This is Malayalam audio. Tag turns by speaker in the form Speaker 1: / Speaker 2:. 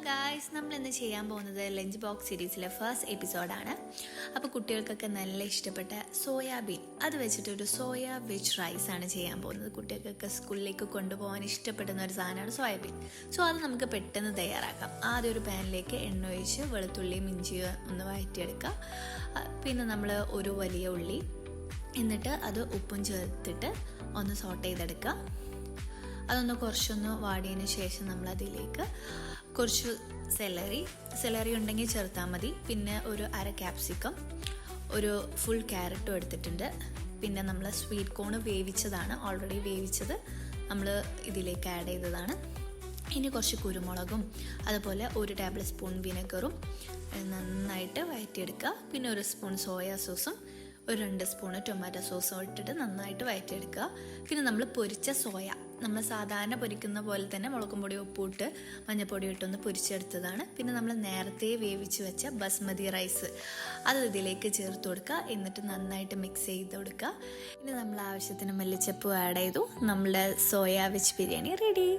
Speaker 1: ഗായ്സ്, നമ്മൾ ഇന്ന് ചെയ്യാൻ പോകുന്നത് ലഞ്ച് ബോക്സ് സീരീസിലെ ഫസ്റ്റ് എപ്പിസോഡാണ്. അപ്പോൾ കുട്ടികൾക്കൊക്കെ നല്ല ഇഷ്ടപ്പെട്ട സോയാബീൻ അത് വെച്ചിട്ടൊരു സോയ വെജ് റൈസ് ആണ് ചെയ്യാൻ പോകുന്നത്. കുട്ടികൾക്കൊക്കെ സ്കൂളിലേക്ക് കൊണ്ടുപോകാൻ ഇഷ്ടപ്പെടുന്ന ഒരു സാധനമാണ് സോയാബീൻ. സോ അത് നമുക്ക് പെട്ടെന്ന് തയ്യാറാക്കാം. ആദ്യം ഒരു പാനിലേക്ക് എണ്ണ ഒഴിച്ച് വെളുത്തുള്ളിയും ഇഞ്ചിയും ഒന്ന് വഴറ്റിയെടുക്കുക. പിന്നെ നമ്മൾ ഒരു വലിയ ഉള്ളി, എന്നിട്ട് അത് ഉപ്പും ചേർത്തിട്ട് ഒന്ന് സോട്ട് ചെയ്തെടുക്കുക. അതൊന്ന് കുറച്ചൊന്ന് വാടിയതിന് ശേഷം നമ്മളതിലേക്ക് കുറച്ച് സെലറി ഉണ്ടെങ്കിൽ ചേർത്താൽ മതി. പിന്നെ ഒരു അര ക്യാപ്സിക്കം, ഒരു ഫുൾ ക്യാരറ്റും എടുത്തിട്ടുണ്ട്. പിന്നെ നമ്മൾ സ്വീറ്റ് കോൺ വേവിച്ചതാണ്, ഓൾറെഡി വേവിച്ചത് നമ്മൾ ഇതിലേക്ക് ആഡ് ചെയ്തതാണ്. ഇനി കുറച്ച് കുരുമുളകും അതുപോലെ ഒരു ടേബിൾ സ്പൂൺ വിനെഗറും നന്നായിട്ട് വഴറ്റിയെടുക്കുക. പിന്നെ ഒരു സ്പൂൺ സോയാ സോസും ഒരു 2 സ്പൂണ് ടൊമാറ്റോ സോസും ഇട്ടിട്ട് നന്നായിട്ട് വഴറ്റിയെടുക്കുക. പിന്നെ നമ്മൾ പൊരിച്ച സോയ, നമ്മൾ സാധാരണ പൊരിക്കുന്ന പോലെ തന്നെ മുളകും പൊടി ഉപ്പിട്ട് മഞ്ഞൾപ്പൊടി ഇട്ടൊന്ന് പൊരിച്ചെടുത്തതാണ്. പിന്നെ നമ്മൾ നേരത്തെ വേവിച്ച് വെച്ച ബസ്മതി റൈസ് അത് ഇതിലേക്ക് ചേർത്ത് കൊടുക്കുക. എന്നിട്ട് നന്നായിട്ട് മിക്സ് ചെയ്ത് കൊടുക്കുക. ഇനി നമ്മൾ ആവശ്യത്തിന് മല്ലിച്ചപ്പ് ആഡ് ചെയ്തു. നമ്മളുടെ സോയ വെജ് ബിരിയാണി റെഡി.